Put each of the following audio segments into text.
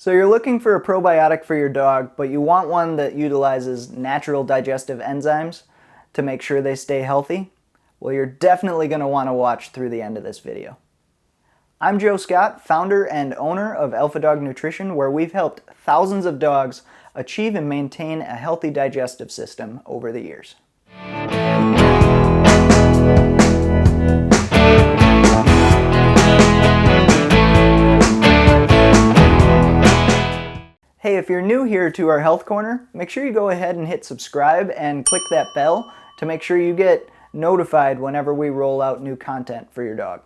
So you're looking for a probiotic for your dog, but you want one that utilizes natural digestive enzymes to make sure they stay healthy? Well, you're definitely going to want to watch through the end of this video. I'm Joe Scott, founder and owner of Alpha Dog Nutrition, where we've helped thousands of dogs achieve and maintain a healthy digestive system over the years. Hey, if you're new here to our Health Corner, make sure you go ahead and hit subscribe and click that bell to make sure you get notified whenever we roll out new content for your dog.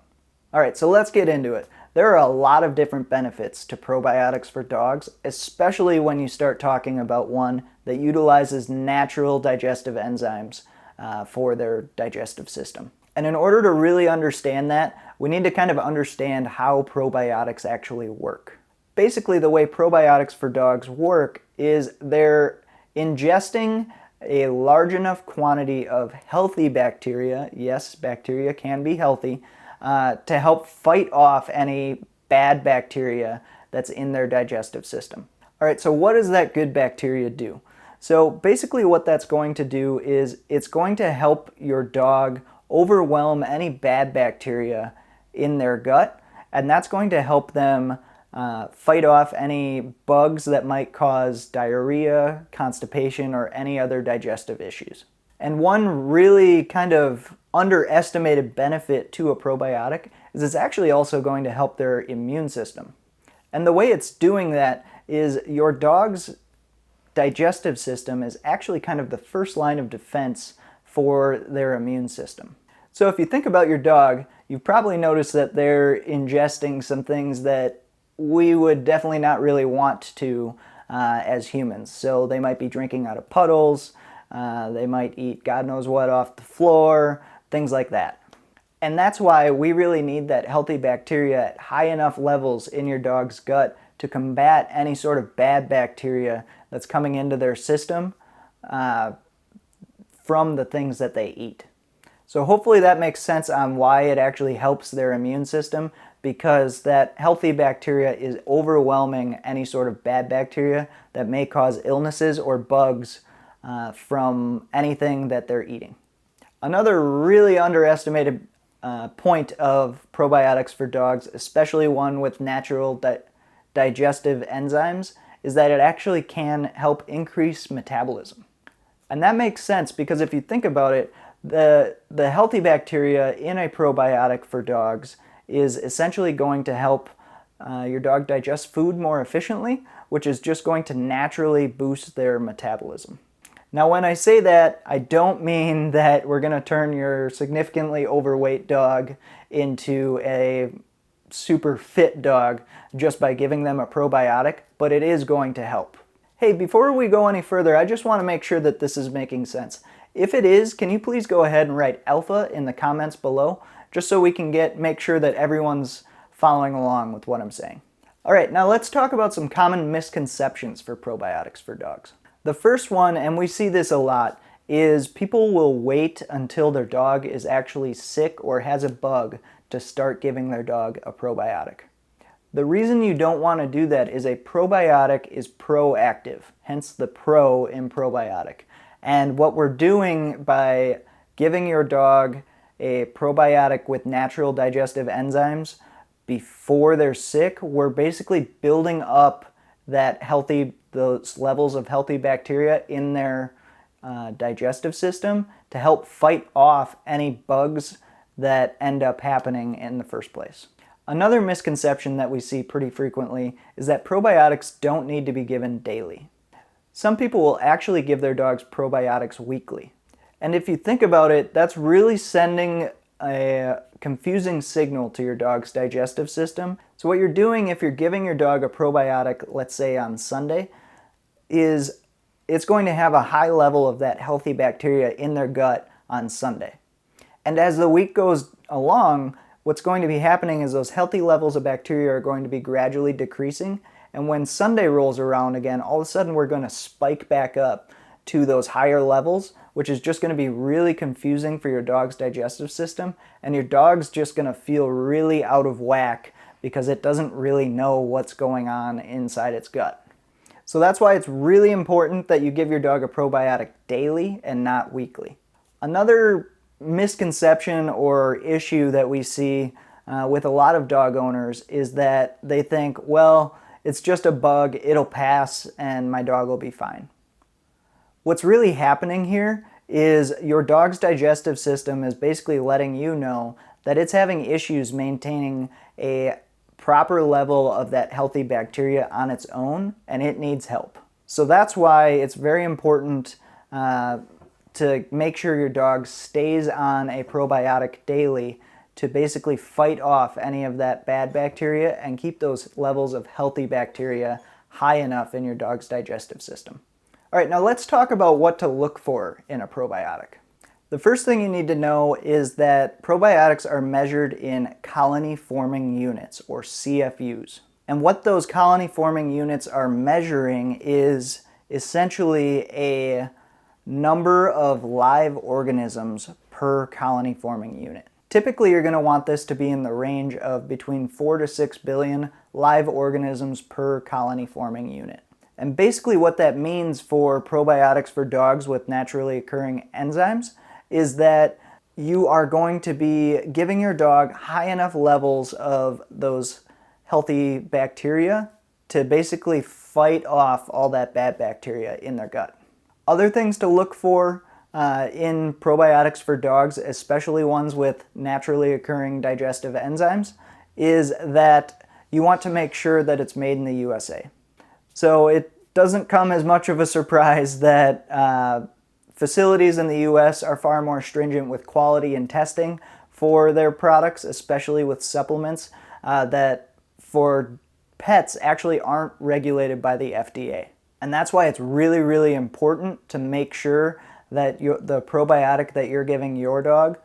Alright, so let's get into it. There are a lot of different benefits to probiotics for dogs, especially when you start talking about one that utilizes natural digestive enzymes for their digestive system. And in order to really understand that, we need to kind of understand how probiotics actually work. Basically, the way probiotics for dogs work is they're ingesting a large enough quantity of healthy bacteria, yes, bacteria can be healthy, to help fight off any bad bacteria that's in their digestive system. Alright, so what does that good bacteria do? So basically what that's going to do is it's going to help your dog overwhelm any bad bacteria in their gut, and that's going to help them fight off any bugs that might cause diarrhea, constipation, or any other digestive issues. And one really kind of underestimated benefit to a probiotic is it's actually also going to help their immune system. And the way it's doing that is your dog's digestive system is actually kind of the first line of defense for their immune system. So if you think about your dog, you've probably noticed that they're ingesting some things that we would definitely not really want to as humans. So they might be drinking out of puddles, they might eat God knows what off the floor, things like that. And that's why we really need that healthy bacteria at high enough levels in your dog's gut to combat any sort of bad bacteria that's coming into their system from the things that they eat. So hopefully that makes sense on why it actually helps their immune system, because that healthy bacteria is overwhelming any sort of bad bacteria that may cause illnesses or bugs from anything that they're eating. Another really underestimated point of probiotics for dogs, especially one with natural digestive enzymes, is that it actually can help increase metabolism. And that makes sense because if you think about it, the healthy bacteria in a probiotic for dogs is essentially going to help your dog digest food more efficiently, which is just going to naturally boost their metabolism. Now, when I say that, I don't mean that we're going to turn your significantly overweight dog into a super fit dog just by giving them a probiotic, but it is going to help. Hey, before we go any further, I just want to make sure that this is making sense. If it is, can you please go ahead and write alpha in the comments below, just so we can make sure that everyone's following along with what I'm saying. Alright, now let's talk about some common misconceptions for probiotics for dogs. The first one, and we see this a lot, is people will wait until their dog is actually sick or has a bug to start giving their dog a probiotic. The reason you don't want to do that is a probiotic is proactive, hence the pro in probiotic. And what we're doing by giving your dog a probiotic with natural digestive enzymes before they're sick, we're basically building up those levels of healthy bacteria in their digestive system to help fight off any bugs that end up happening in the first place. Another misconception that we see pretty frequently is that probiotics don't need to be given daily. Some people will actually give their dogs probiotics weekly. And if you think about it, that's really sending a confusing signal to your dog's digestive system. So what you're doing if you're giving your dog a probiotic, let's say on Sunday, is it's going to have a high level of that healthy bacteria in their gut on Sunday. And as the week goes along, what's going to be happening is those healthy levels of bacteria are going to be gradually decreasing. And when Sunday rolls around again, all of a sudden we're going to spike back up to those higher levels, which is just going to be really confusing for your dog's digestive system, and your dog's just going to feel really out of whack because it doesn't really know what's going on inside its gut. So that's why it's really important that you give your dog a probiotic daily and not weekly. Another misconception or issue that we see with a lot of dog owners is that they think, well, it's just a bug, it'll pass, and my dog will be fine. What's really happening here is your dog's digestive system is basically letting you know that it's having issues maintaining a proper level of that healthy bacteria on its own, and it needs help. So that's why it's very important to make sure your dog stays on a probiotic daily to basically fight off any of that bad bacteria and keep those levels of healthy bacteria high enough in your dog's digestive system. All right, now let's talk about what to look for in a probiotic. The first thing you need to know is that probiotics are measured in colony-forming units, or CFUs. And what those colony-forming units are measuring is essentially a number of live organisms per colony-forming unit. Typically, you're going to want this to be in the range of between 4 to 6 billion live organisms per colony-forming unit. And basically what that means for probiotics for dogs with naturally occurring enzymes is that you are going to be giving your dog high enough levels of those healthy bacteria to basically fight off all that bad bacteria in their gut. Other things to look for in probiotics for dogs, especially ones with naturally occurring digestive enzymes, is that you want to make sure that it's made in the USA. So it doesn't come as much of a surprise that facilities in the US are far more stringent with quality and testing for their products, especially with supplements that for pets actually aren't regulated by the FDA. And that's why it's really, really important to make sure that the probiotic that you're giving your dog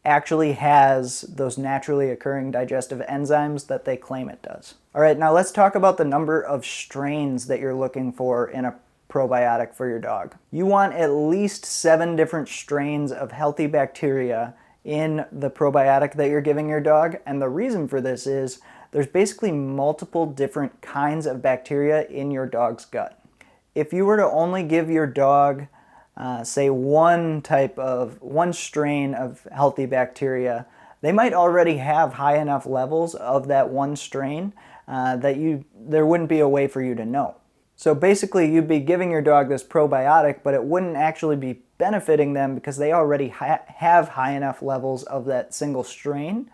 actually has those naturally occurring digestive enzymes that they claim it does. All right, now let's talk about the number of strains that you're looking for in a probiotic for your dog. You want at least 7 different strains of healthy bacteria in the probiotic that you're giving your dog, and the reason for this is there's basically multiple different kinds of bacteria in your dog's gut. If you were to only give your dog say one strain of healthy bacteria, they might already have high enough levels of that one strain that there wouldn't be a way for you to know. So basically you'd be giving your dog this probiotic, but it wouldn't actually be benefiting them because they already have high enough levels of that single strain,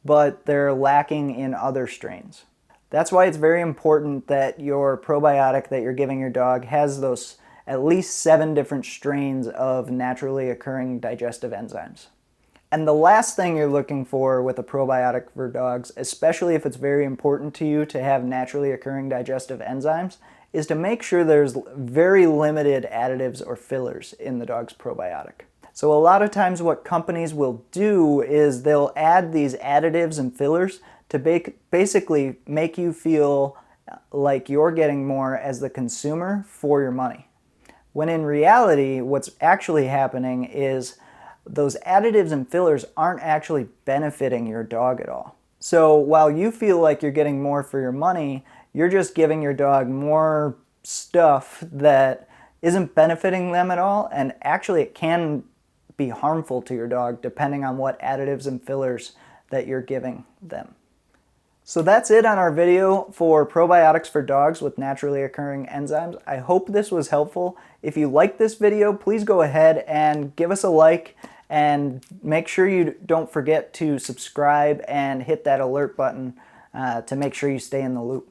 but they're lacking in other strains. That's why it's very important that your probiotic that you're giving your dog has those at least 7 different strains of naturally occurring digestive enzymes. And the last thing you're looking for with a probiotic for dogs, especially if it's very important to you to have naturally occurring digestive enzymes, is to make sure there's very limited additives or fillers in the dog's probiotic. So a lot of times what companies will do is they'll add these additives and fillers to basically make you feel like you're getting more as the consumer for your money. When in reality, what's actually happening is those additives and fillers aren't actually benefiting your dog at all. So while you feel like you're getting more for your money, you're just giving your dog more stuff that isn't benefiting them at all, and actually it can be harmful to your dog depending on what additives and fillers that you're giving them. So that's it on our video for probiotics for dogs with naturally occurring enzymes. I hope this was helpful. If you liked this video, please go ahead and give us a like, and make sure you don't forget to subscribe and hit that alert button to make sure you stay in the loop.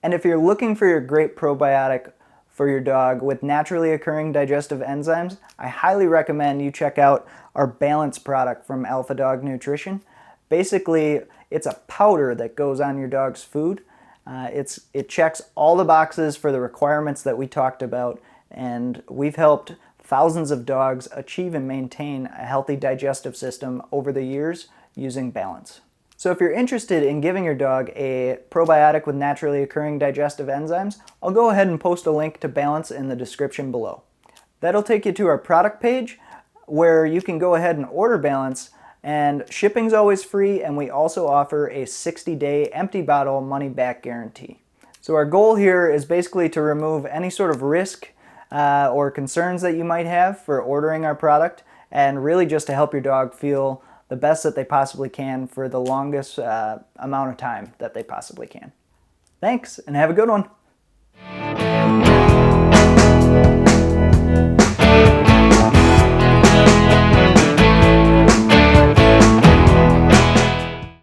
And if you're looking for your great probiotic for your dog with naturally occurring digestive enzymes, I highly recommend you check out our Balance product from Alpha Dog Nutrition. Basically, it's a powder that goes on your dog's food. It checks all the boxes for the requirements that we talked about, and we've helped thousands of dogs achieve and maintain a healthy digestive system over the years using Balance. So if you're interested in giving your dog a probiotic with naturally occurring digestive enzymes, I'll go ahead and post a link to Balance in the description below. That'll take you to our product page where you can go ahead and order Balance, And shipping's always free, and we also offer a 60-day empty bottle money-back guarantee. So our goal here is basically to remove any sort of risk or concerns that you might have for ordering our product, and really just to help your dog feel the best that they possibly can for the longest amount of time that they possibly can. Thanks, and have a good one.